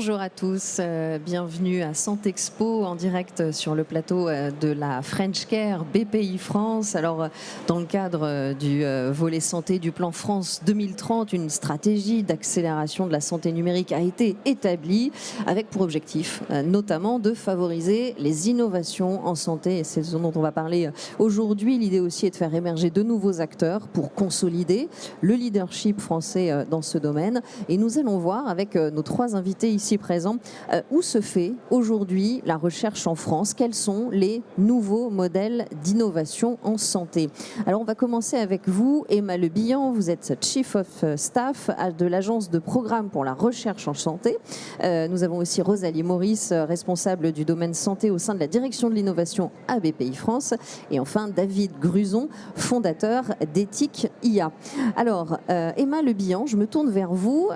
Bonjour à tous, bienvenue à Santexpo en direct sur le plateau de la French Care BPI France. Alors, dans le cadre du volet santé du plan France 2030, une stratégie d'accélération de la santé numérique a été établie avec pour objectif notamment de favoriser les innovations en santé. Et c'est ce dont on va parler aujourd'hui. L'idée aussi est de faire émerger de nouveaux acteurs pour consolider le leadership français dans ce domaine. Et nous allons voir avec nos trois invités ici présents où se fait aujourd'hui la recherche en France, quels sont les nouveaux modèles d'innovation en santé. Alors on va commencer avec vous, Emma Le Bihan, vous êtes Chief of Staff de l'Agence de programme pour la recherche en santé. Nous avons aussi Rosalie Maurice, responsable du domaine santé au sein de la direction de l'innovation à BPI France. Et enfin David Gruson, fondateur d'Ethic IA. Alors Emma Le Bihan, je me tourne vers vous.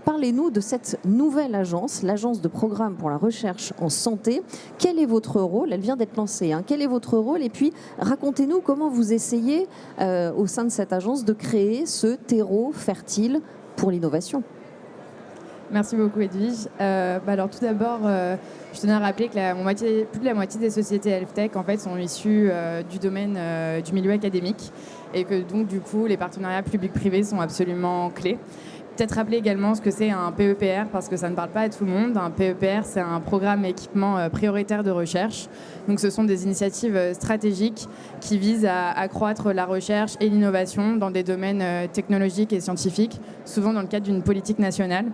Parlez-nous de cette nouvelle agence, l'Agence de programme pour la recherche en santé. Quel est votre rôle? Elle vient d'être lancée. Quel est votre rôle? Et puis, racontez-nous comment vous essayez, au sein de cette agence, de créer ce terreau fertile pour l'innovation. Merci beaucoup, Edwige. Alors, tout d'abord, je tenais à rappeler que plus de la moitié des sociétés HealthTech en fait, sont issues du domaine du milieu académique et que donc, du coup, les partenariats publics-privés sont absolument clés. Peut-être rappeler également ce que c'est un PEPR parce que ça ne parle pas à tout le monde. Un PEPR, c'est un programme équipement prioritaire de recherche. Donc ce sont des initiatives stratégiques qui visent à accroître la recherche et l'innovation dans des domaines technologiques et scientifiques, souvent dans le cadre d'une politique nationale.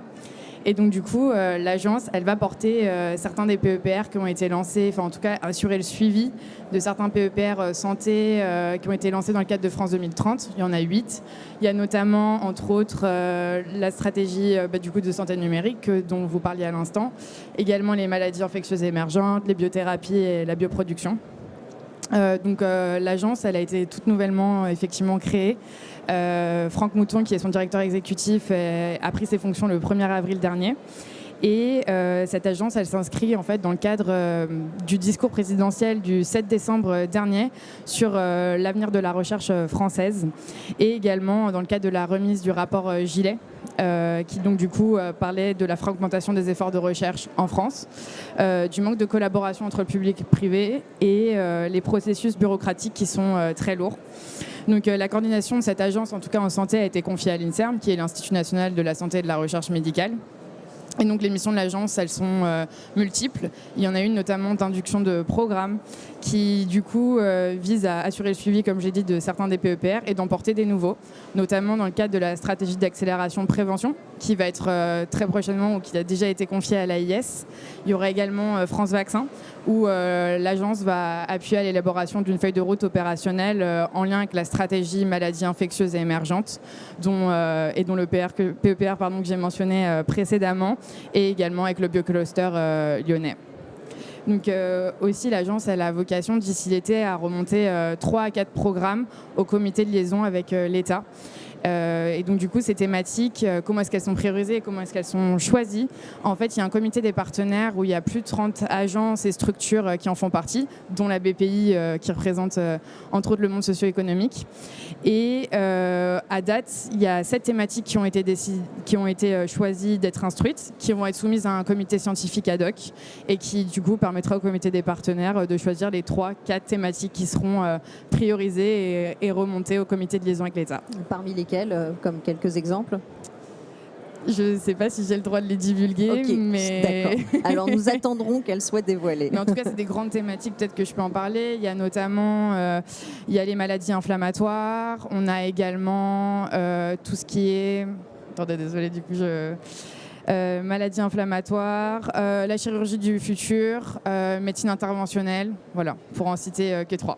Et donc du coup, l'agence, elle va porter certains des PEPR qui ont été lancés, enfin en tout cas assurer le suivi de certains PEPR santé qui ont été lancés dans le cadre de France 2030. Il y en a 8. Il y a notamment, entre autres, la stratégie du coup, de santé numérique dont vous parliez à l'instant. Également les maladies infectieuses émergentes, les biothérapies et la bioproduction. L'agence, elle a été toute nouvellement effectivement créée. Franck Mouton, qui est son directeur exécutif, a pris ses fonctions le 1er avril dernier. Et cette agence, elle s'inscrit en fait dans le cadre du discours présidentiel du 7 décembre dernier sur l'avenir de la recherche française et également dans le cadre de la remise du rapport Gillet. Qui donc du coup parlait de la fragmentation des efforts de recherche en France, du manque de collaboration entre le public et le privé et les processus bureaucratiques qui sont très lourds. Donc la coordination de cette agence, en tout cas en santé, a été confiée à l'INSERM, qui est l'Institut national de la santé et de la recherche médicale. Et donc les missions de l'agence, elles sont multiples. Il y en a une notamment d'induction de programmes qui du coup vise à assurer le suivi, comme j'ai dit, de certains des PEPR et d'en porter des nouveaux, notamment dans le cadre de la stratégie d'accélération de prévention qui va être très prochainement ou qui a déjà été confiée à l'AIS. Il y aura également France Vaccin où l'agence va appuyer à l'élaboration d'une feuille de route opérationnelle en lien avec la stratégie maladies infectieuses et émergentes dont le PEPR que j'ai mentionné précédemment et également avec le biocluster lyonnais. Donc aussi l'agence elle a vocation d'ici l'été à remonter 3 à 4 programmes au comité de liaison avec l'État. Et donc du coup ces thématiques, comment est-ce qu'elles sont priorisées, comment est-ce qu'elles sont choisies. En fait il y a un comité des partenaires où il y a plus de 30 agences et structures qui en font partie, dont la BPI qui représente entre autres le monde socio-économique. Et à date il y a 7 thématiques qui ont été choisies d'être instruites, qui vont être soumises à un comité scientifique ad hoc et qui du coup permettra au comité des partenaires de choisir les 3-4 thématiques qui seront priorisées et remontées au comité de liaison avec l'État. Parmi lesquels, comme quelques exemples? Je ne sais pas si j'ai le droit de les divulguer, okay, mais... D'accord. Alors nous attendrons qu'elles soient dévoilées. Mais en tout cas, c'est des grandes thématiques, peut-être que je peux en parler. Il y a notamment il y a les maladies inflammatoires. On a également tout ce qui est... Attendez, désolée, du coup, maladies inflammatoires, la chirurgie du futur, médecine interventionnelle, voilà, pour en citer que 3.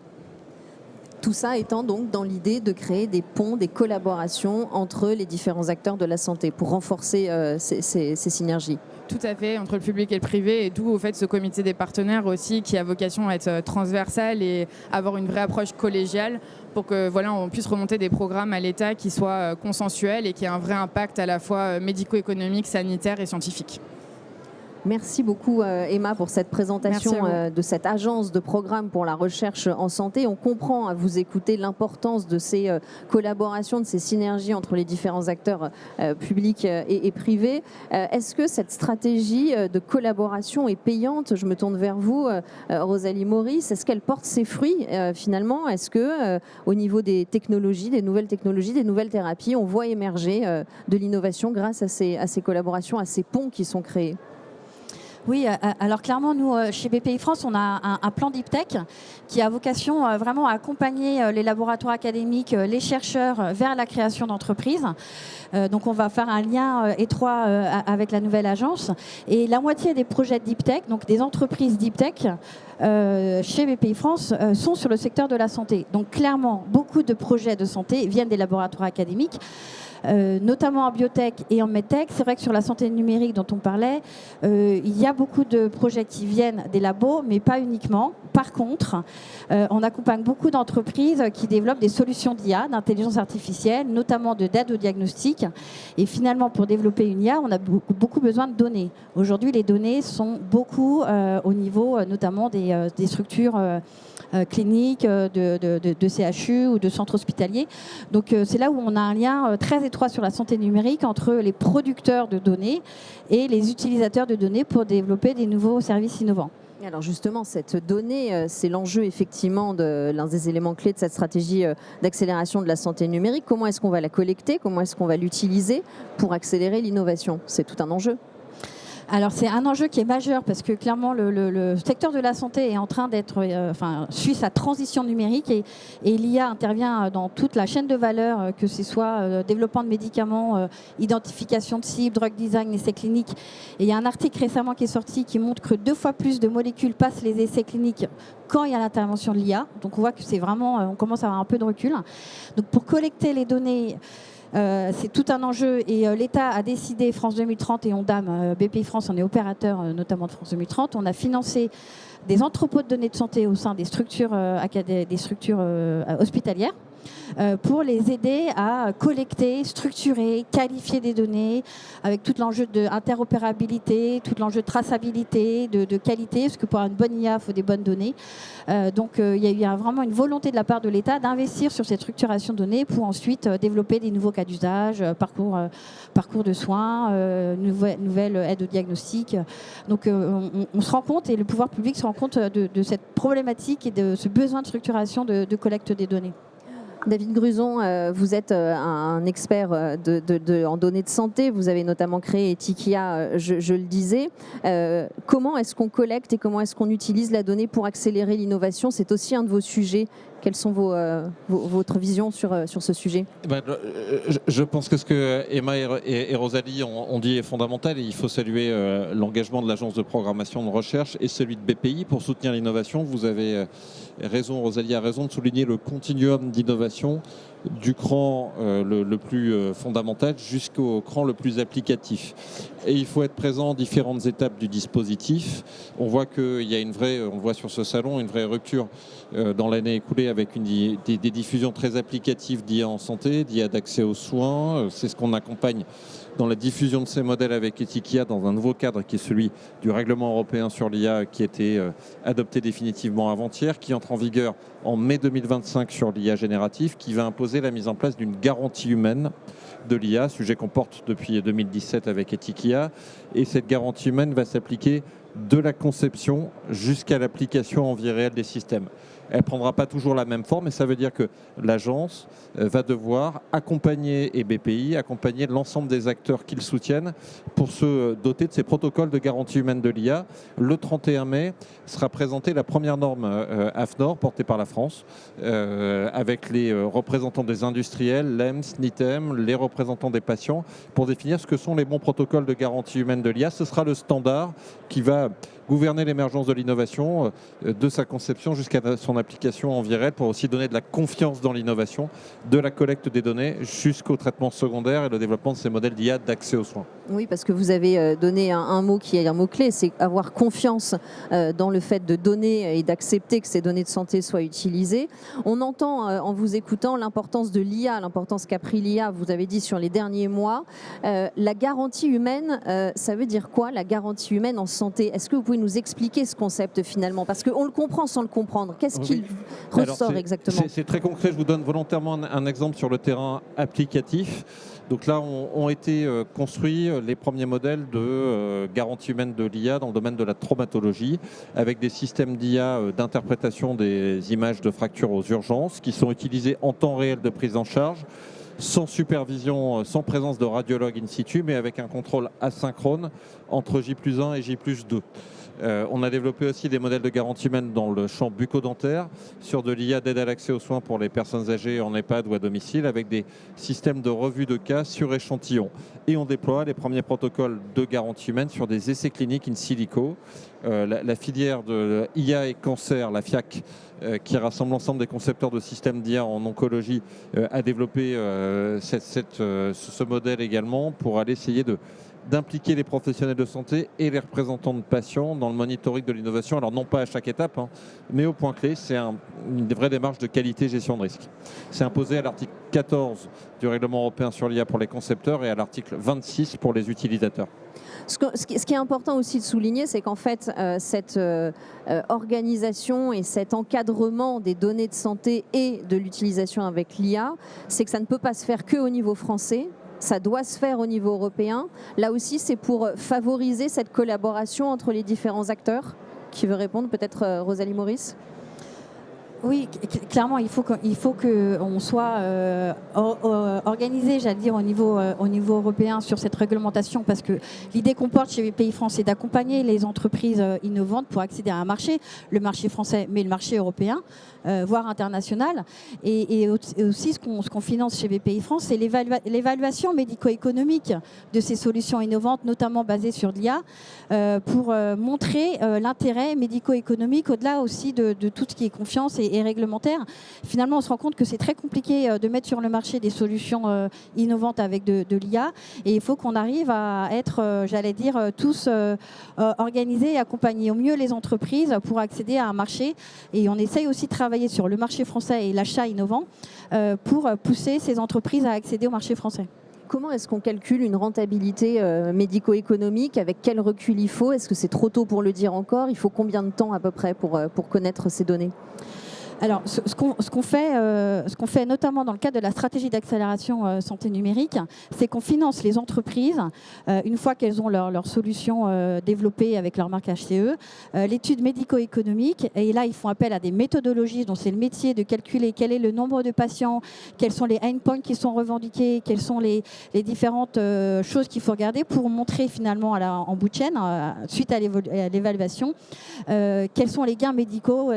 Tout ça étant donc dans l'idée de créer des ponts, des collaborations entre les différents acteurs de la santé pour renforcer ces synergies. Tout à fait, entre le public et le privé, et d'où au fait ce comité des partenaires aussi qui a vocation à être transversal et avoir une vraie approche collégiale pour que voilà, on puisse remonter des programmes à l'État qui soient consensuels et qui aient un vrai impact à la fois médico-économique, sanitaire et scientifique. Merci beaucoup Emma pour cette présentation de cette agence de programme pour la recherche en santé. On comprend à vous écouter l'importance de ces collaborations, de ces synergies entre les différents acteurs publics et privés. Est-ce que cette stratégie de collaboration est payante? Je me tourne vers vous, Rosalie Maurice. Est-ce qu'elle porte ses fruits finalement? Est-ce que au niveau des technologies, des nouvelles thérapies, on voit émerger de l'innovation grâce à ces collaborations, à ces ponts qui sont créés? Oui, alors clairement, nous, chez BPI France, on a un plan Deep Tech qui a vocation vraiment à accompagner les laboratoires académiques, les chercheurs vers la création d'entreprises. Donc on va faire un lien étroit avec la nouvelle agence. Et la moitié des projets Deep Tech, donc des entreprises Deep Tech, chez BPI France, sont sur le secteur de la santé. Donc clairement, beaucoup de projets de santé viennent des laboratoires académiques. Notamment en biotech et en medtech. C'est vrai que sur la santé numérique dont on parlait, il y a beaucoup de projets qui viennent des labos, mais pas uniquement. Par contre, on accompagne beaucoup d'entreprises qui développent des solutions d'IA, d'intelligence artificielle, notamment d'aide au diagnostic. Et finalement, pour développer une IA, on a beaucoup besoin de données. Aujourd'hui, les données sont beaucoup au niveau notamment des structures cliniques, de CHU ou de centres hospitaliers. Donc c'est là où on a un lien très étroit sur la santé numérique entre les producteurs de données et les utilisateurs de données pour développer des nouveaux services innovants. Alors justement, cette donnée, c'est l'enjeu effectivement de l'un des éléments clés de cette stratégie d'accélération de la santé numérique. Comment est-ce qu'on va la collecter? Comment est-ce qu'on va l'utiliser pour accélérer l'innovation? C'est tout un enjeu. Alors c'est un enjeu qui est majeur parce que clairement le secteur de la santé est en train d'être, suit sa transition numérique et l'IA intervient dans toute la chaîne de valeur, que ce soit développement de médicaments, identification de cibles, drug design, essais cliniques. Et il y a un article récemment qui est sorti qui montre que 2 fois plus de molécules passent les essais cliniques quand il y a l'intervention de l'IA. Donc on voit que c'est vraiment, on commence à avoir un peu de recul. Donc pour collecter les données, c'est tout un enjeu et l'État a décidé, France 2030 et ONDAM, BPI France, on est opérateur notamment de France 2030, on a financé des entrepôts de données de santé au sein des structures hospitalières pour les aider à collecter, structurer, qualifier des données avec tout l'enjeu d'interopérabilité, tout l'enjeu de traçabilité, de qualité, parce que pour avoir une bonne IA, il faut des bonnes données. Donc il y a vraiment une volonté de la part de l'État d'investir sur cette structuration de données pour ensuite développer des nouveaux cas d'usage, parcours de soins, nouvelle aide au diagnostic. Donc on se rend compte et le pouvoir public se rend compte de cette problématique et de ce besoin de structuration de collecte des données. David Gruson, vous êtes un expert en données de santé. Vous avez notamment créé Etikia, je le disais. Comment est-ce qu'on collecte et comment est-ce qu'on utilise la donnée pour accélérer l'innovation? C'est aussi un de vos sujets. Quelles sont votre vision sur ce sujet? Je pense que ce que Emma et Rosalie ont dit est fondamental et il faut saluer l'engagement de l'agence de programmation de recherche et celui de BPI pour soutenir l'innovation. Vous avez raison, Rosalie a raison de souligner le continuum d'innovation du cran le plus fondamental jusqu'au cran le plus applicatif. Et il faut être présent en différentes étapes du dispositif. On voit qu'il y a on voit sur ce salon une vraie rupture dans l'année écoulée avec des diffusions très applicatives d'IA en santé, d'IA d'accès aux soins. C'est ce qu'on accompagne dans la diffusion de ces modèles avec Etikia dans un nouveau cadre qui est celui du règlement européen sur l'IA qui a été adopté définitivement avant-hier, qui entre en vigueur en mai 2025 sur l'IA générative, qui va imposer la mise en place d'une garantie humaine de l'IA, sujet qu'on porte depuis 2017 avec Etikia. Et cette garantie humaine va s'appliquer de la conception jusqu'à l'application en vie réelle des systèmes. Elle ne prendra pas toujours la même forme, mais ça veut dire que l'agence va devoir accompagner, et BPI, accompagner l'ensemble des acteurs qui le soutiennent pour se doter de ces protocoles de garantie humaine de l'IA. Le 31 mai sera présentée la première norme AFNOR portée par la France, avec les représentants des industriels, l'EMS, NITEM, les représentants des patients, pour définir ce que sont les bons protocoles de garantie humaine de l'IA. Ce sera le standard qui va gouverner l'émergence de l'innovation, de sa conception jusqu'à son application en vie réelle, pour aussi donner de la confiance dans l'innovation, de la collecte des données jusqu'au traitement secondaire et le développement de ces modèles d'IA d'accès aux soins. Oui, parce que vous avez donné un mot qui est un mot-clé, c'est avoir confiance dans le fait de donner et d'accepter que ces données de santé soient utilisées. On entend en vous écoutant l'importance de l'IA, l'importance qu'a pris l'IA, vous avez dit, sur les derniers mois. La garantie humaine, ça veut dire quoi, la garantie humaine en santé? Est-ce que vous pouvez nous expliquer ce concept finalement? Parce qu'on le comprend sans le comprendre. Qu'est-ce qu'il ressort exactement? C'est très concret, je vous donne volontairement un exemple sur le terrain applicatif. Donc là, ont été construits les premiers modèles de garantie humaine de l'IA dans le domaine de la traumatologie, avec des systèmes d'IA d'interprétation des images de fractures aux urgences qui sont utilisés en temps réel de prise en charge, sans supervision, sans présence de radiologue in situ, mais avec un contrôle asynchrone entre J+1 et J+2. On a développé aussi des modèles de garantie humaine dans le champ bucco-dentaire, sur de l'IA d'aide à l'accès aux soins pour les personnes âgées en EHPAD ou à domicile, avec des systèmes de revue de cas sur échantillon. Et on déploie les premiers protocoles de garantie humaine sur des essais cliniques in silico. La filière de IA et cancer, la FIAC, qui rassemble l'ensemble des concepteurs de systèmes d'IA en oncologie, a développé ce modèle également pour aller essayer d'impliquer les professionnels de santé et les représentants de patients dans le monitoring de l'innovation. Alors non pas à chaque étape, mais au point clé, c'est une vraie démarche de qualité gestion de risque. C'est imposé à l'article 14 du règlement européen sur l'IA pour les concepteurs et à l'article 26 pour les utilisateurs. Ce qui est important aussi de souligner, c'est qu'en fait, cette organisation et cet encadrement des données de santé et de l'utilisation avec l'IA, c'est que ça ne peut pas se faire qu'au niveau français. Ça doit se faire au niveau européen. Là aussi, c'est pour favoriser cette collaboration entre les différents acteurs. Qui veut répondre? Peut-être Rosalie Maurice? Oui, clairement, il faut qu'on soit organisé, j'allais dire, au niveau européen sur cette réglementation, parce que l'idée qu'on porte chez BPI France, c'est d'accompagner les entreprises innovantes pour accéder à un marché, le marché français, mais le marché européen, voire international. Et aussi, ce qu'on finance chez BPI France, c'est l'évaluation médico-économique de ces solutions innovantes, notamment basées sur l'IA, pour montrer l'intérêt médico-économique, au-delà aussi de tout ce qui est confiance et réglementaire. Finalement, on se rend compte que c'est très compliqué de mettre sur le marché des solutions innovantes avec de l'IA, et il faut qu'on arrive à être, j'allais dire, tous organisés et accompagner au mieux les entreprises pour accéder à un marché. Et on essaye aussi de travailler sur le marché français et l'achat innovant pour pousser ces entreprises à accéder au marché français. Comment est-ce qu'on calcule une rentabilité médico-économique? Avec quel recul il faut? Est-ce que c'est trop tôt pour le dire encore? Il faut combien de temps à peu près pour connaître ces données? Alors, ce qu'on fait notamment dans le cadre de la stratégie d'accélération santé numérique, c'est qu'on finance les entreprises, une fois qu'elles ont leur solution développée avec leur marque HCE, l'étude médico-économique, et là, ils font appel à des méthodologies dont c'est le métier de calculer quel est le nombre de patients, quels sont les endpoints qui sont revendiqués, quelles sont les différentes choses qu'il faut regarder pour montrer finalement en bout de chaîne, suite à l'évaluation, quels sont les gains médicaux,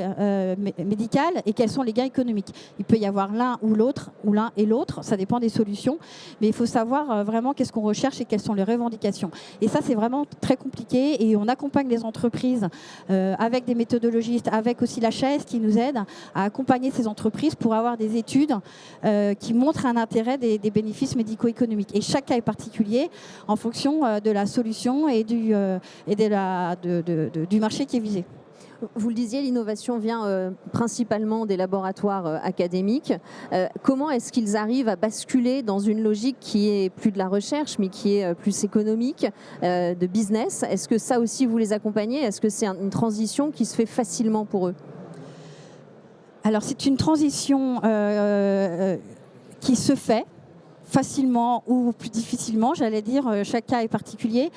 et quels sont les gains économiques. Il peut y avoir l'un ou l'autre, ou l'un et l'autre, ça dépend des solutions, mais il faut savoir vraiment qu'est-ce qu'on recherche et quelles sont les revendications. Et ça, c'est vraiment très compliqué, et on accompagne les entreprises avec des méthodologistes, avec aussi l'HAS qui nous aide à accompagner ces entreprises pour avoir des études qui montrent un intérêt des bénéfices médico-économiques. Et chaque cas est particulier en fonction de la solution et du marché qui est visé. Vous le disiez, l'innovation vient principalement des laboratoires académiques. Comment est-ce qu'ils arrivent à basculer dans une logique qui est plus de la recherche, mais qui est plus économique, de business? Est-ce que ça aussi, vous les accompagnez? Est-ce que c'est une transition qui se fait facilement pour eux? Alors, c'est une transition qui se fait facilement ou plus difficilement, j'allais dire, chaque cas est particulier.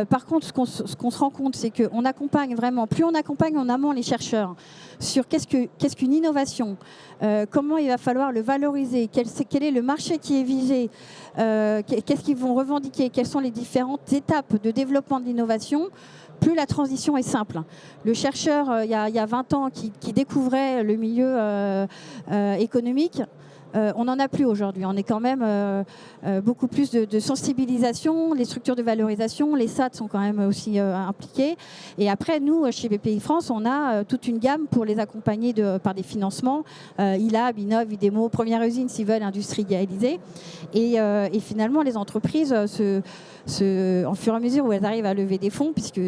Par contre, ce qu'on se rend compte, c'est qu'on accompagne vraiment, plus on accompagne en amont les chercheurs sur qu'est-ce qu'une innovation, comment il va falloir le valoriser, quel est le marché qui est visé, qu'est-ce qu'ils vont revendiquer, quelles sont les différentes étapes de développement de l'innovation. plus la transition est simple. Le chercheur, il y a 20 ans, qui découvrait le milieu économique, on n'en a plus aujourd'hui. On est quand même beaucoup plus de sensibilisation. Les structures de valorisation, les SAT sont quand même aussi impliqués. Et après, nous, chez BPI France, on a toute une gamme pour les accompagner par des financements. ILAB, Innov, Idemo, Première Usine s'ils veulent industrialiser. Et finalement, les entreprises, en fur et à mesure où elles arrivent à lever des fonds, puisque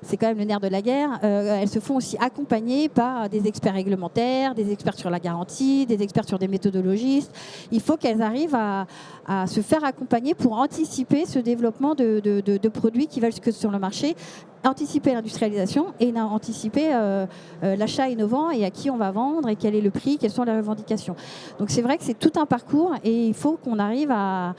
c'est quand même le nerf de la guerre, elles se font aussi accompagner par des experts réglementaires, des experts sur la garantie, des experts sur des méthodologies. Il faut qu'elles arrivent à se faire accompagner pour anticiper ce développement de produits qui veulent que sur le marché, anticiper l'industrialisation et anticiper l'achat innovant et à qui on va vendre et quel est le prix, quelles sont les revendications. Donc c'est vrai que c'est tout un parcours et il faut qu'on arrive à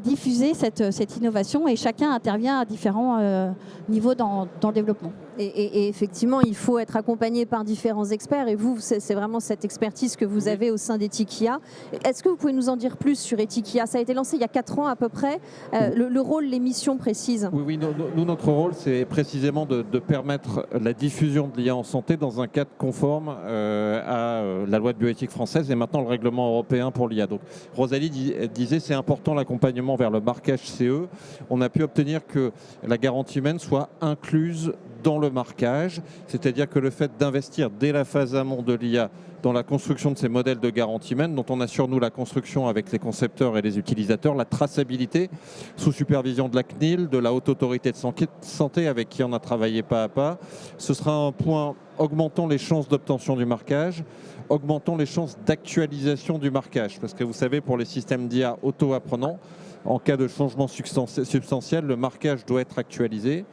diffuser cette innovation et chacun intervient à différents niveaux dans le développement. Et effectivement, il faut être accompagné par différents experts et vous, c'est vraiment cette expertise que vous avez au sein d'Etikia. Est-ce que vous pouvez nous en dire plus sur Etikia? Ça a été lancé il y a 4 ans à peu près. Le rôle, les missions précises. Oui, nous, notre rôle, c'est précisément de permettre la diffusion de l'IA en santé dans un cadre conforme à la loi de bioéthique française et maintenant le règlement européen pour l'IA. Donc, Rosalie disait c'est important l'accompagnement vers le marquage CE. On a pu obtenir que la garantie humaine soit incluse dans le marquage, c'est-à-dire que le fait d'investir dès la phase amont de l'IA dans la construction de ces modèles de garantie humaine, dont on assure nous la construction avec les concepteurs et les utilisateurs, la traçabilité sous supervision de la CNIL, de la Haute Autorité de Santé avec qui on a travaillé pas à pas, ce sera un point augmentant les chances d'obtention du marquage, augmentant les chances d'actualisation du marquage, parce que vous savez, pour les systèmes d'IA auto-apprenants, en cas de changement substantiel, le marquage doit être actualisé.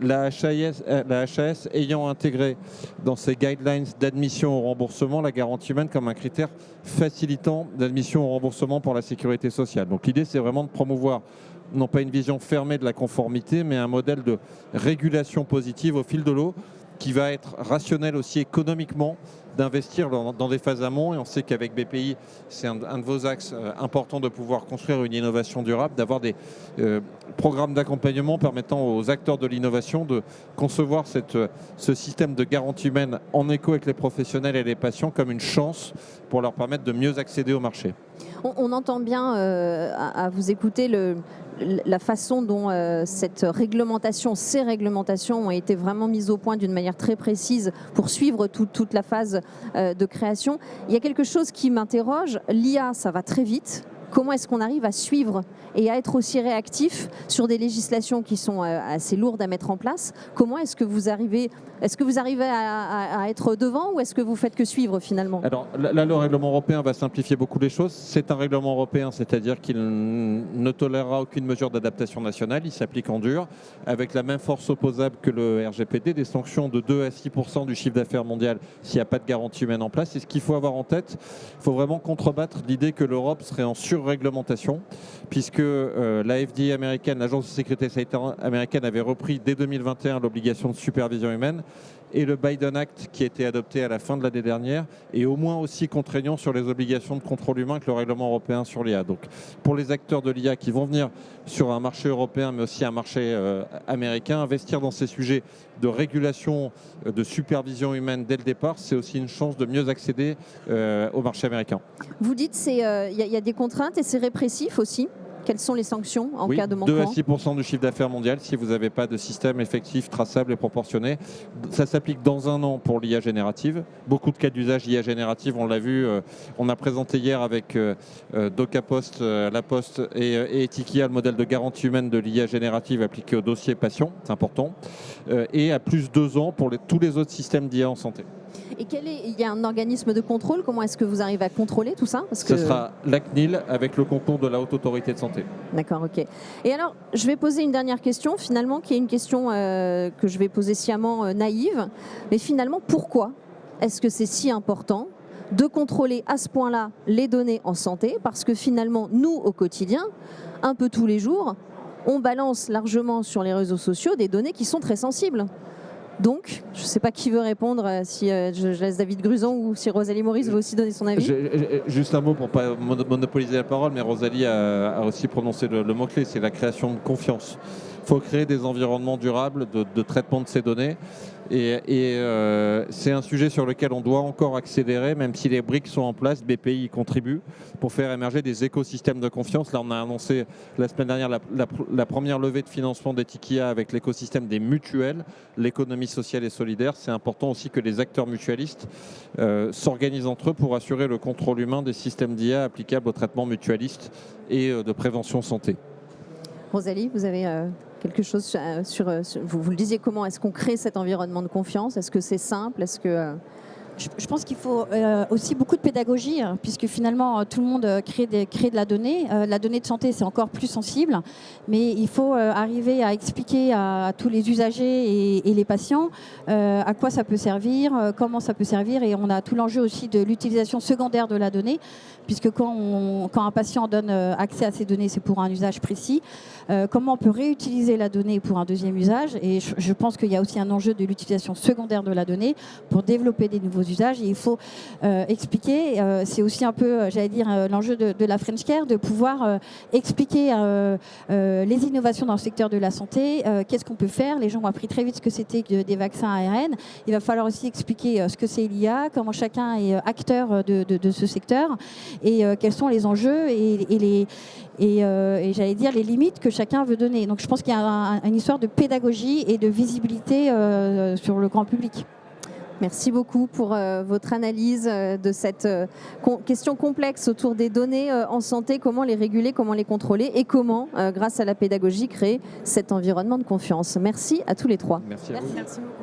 La HAS ayant intégré dans ses guidelines d'admission au remboursement la garantie humaine comme un critère facilitant d'admission au remboursement pour la sécurité sociale. Donc l'idée, c'est vraiment de promouvoir non pas une vision fermée de la conformité, mais un modèle de régulation positive au fil de l'eau qui va être rationnel aussi économiquement, d'investir dans des phases amont. Et on sait qu'avec BPI, c'est un de vos axes importants de pouvoir construire une innovation durable, d'avoir des programmes d'accompagnement permettant aux acteurs de l'innovation de concevoir ce système de garantie humaine en écho avec les professionnels et les patients comme une chance pour leur permettre de mieux accéder au marché. On entend bien à vous écouter la façon dont ces réglementations ont été vraiment mises au point d'une manière très précise pour suivre toute la phase de création. Il y a quelque chose qui m'interroge. L'IA, ça va très vite. Comment est-ce qu'on arrive à suivre et à être aussi réactif sur des législations qui sont assez lourdes à mettre en place? Comment est-ce que vous arrivez à être devant ou est-ce que vous faites que suivre finalement? Alors là, le règlement européen va simplifier beaucoup les choses. C'est un règlement européen, c'est-à-dire qu'il ne tolérera aucune mesure d'adaptation nationale. Il s'applique en dur, avec la même force opposable que le RGPD, des sanctions de 2 à 6% du chiffre d'affaires mondial s'il n'y a pas de garantie humaine en place. Et ce qu'il faut avoir en tête, il faut vraiment contrebattre l'idée que l'Europe serait en surréglementation, puisque la FDA américaine, l'Agence de sécurité sanitaire américaine, avait repris dès 2021 l'obligation de supervision humaine. Et le Biden Act, qui a été adopté à la fin de l'année dernière, est au moins aussi contraignant sur les obligations de contrôle humain que le règlement européen sur l'IA. Donc, pour les acteurs de l'IA qui vont venir sur un marché européen, mais aussi un marché américain, investir dans ces sujets de régulation, de supervision humaine dès le départ, c'est aussi une chance de mieux accéder au marché américain. Vous dites qu'il y a des contraintes et c'est répressif aussi. Quelles sont les sanctions en cas de manquement? 2 à 6% du chiffre d'affaires mondial si vous n'avez pas de système effectif, traçable et proportionné. Ça s'applique dans 1 an pour l'IA générative. Beaucoup de cas d'usage IA générative, on l'a vu, on a présenté hier avec DocaPost, La Poste et Etikia le modèle de garantie humaine de l'IA générative appliqué au dossier patient, c'est important, et à plus 2 ans pour tous les autres systèmes d'IA en santé. Et il y a un organisme de contrôle? Comment est-ce que vous arrivez à contrôler tout ça? Ce sera la CNIL avec le concours de la Haute Autorité de Santé. D'accord, ok. Et alors, je vais poser une dernière question, finalement, qui est une question que je vais poser sciemment naïve. Mais finalement, pourquoi est-ce que c'est si important de contrôler à ce point-là les données en santé? Parce que finalement, nous, au quotidien, un peu tous les jours, on balance largement sur les réseaux sociaux des données qui sont très sensibles. Donc, je ne sais pas qui veut répondre, si je laisse David Gruson ou si Rosalie Maurice veut aussi donner son avis. Juste un mot pour ne pas monopoliser la parole, mais Rosalie a aussi prononcé le mot-clé, c'est la création de confiance. Il faut créer des environnements durables de traitement de ces données. Et c'est un sujet sur lequel on doit encore accélérer, même si les briques sont en place, BPI y contribue pour faire émerger des écosystèmes de confiance. Là, on a annoncé la semaine dernière la première levée de financement d'Etikia avec l'écosystème des mutuelles, l'économie sociale et solidaire. C'est important aussi que les acteurs mutualistes s'organisent entre eux pour assurer le contrôle humain des systèmes d'IA applicables au traitement mutualiste et de prévention santé. Rosalie, vous avez quelque chose sur vous le disiez, comment est-ce qu'on crée cet environnement de confiance? Est-ce que c'est simple? Est-ce que Je pense qu'il faut aussi beaucoup de pédagogie, puisque finalement tout le monde crée de la donnée. La donnée de santé, c'est encore plus sensible, mais il faut arriver à expliquer à tous les usagers et les patients à quoi ça peut servir, comment ça peut servir, et on a tout l'enjeu aussi de l'utilisation secondaire de la donnée, puisque quand un patient donne accès à ces données, c'est pour un usage précis. Comment on peut réutiliser la donnée pour un deuxième usage, et je pense qu'il y a aussi un enjeu de l'utilisation secondaire de la donnée pour développer des nouveaux usages. Et il faut expliquer, c'est aussi un peu, j'allais dire, l'enjeu de la French Care, de pouvoir expliquer les innovations dans le secteur de la santé, qu'est-ce qu'on peut faire. Les gens ont appris très vite ce que c'était que des vaccins ARN. Il va falloir aussi expliquer ce que c'est l'IA, comment chacun est acteur de ce secteur, et quels sont les enjeux et j'allais dire les limites que chacun veut donner. Donc je pense qu'il y a une histoire de pédagogie et de visibilité sur le grand public. Merci beaucoup pour votre analyse de cette question complexe autour des données en santé, comment les réguler, comment les contrôler et comment, grâce à la pédagogie, créer cet environnement de confiance. Merci à tous les trois. Merci à vous. Merci beaucoup.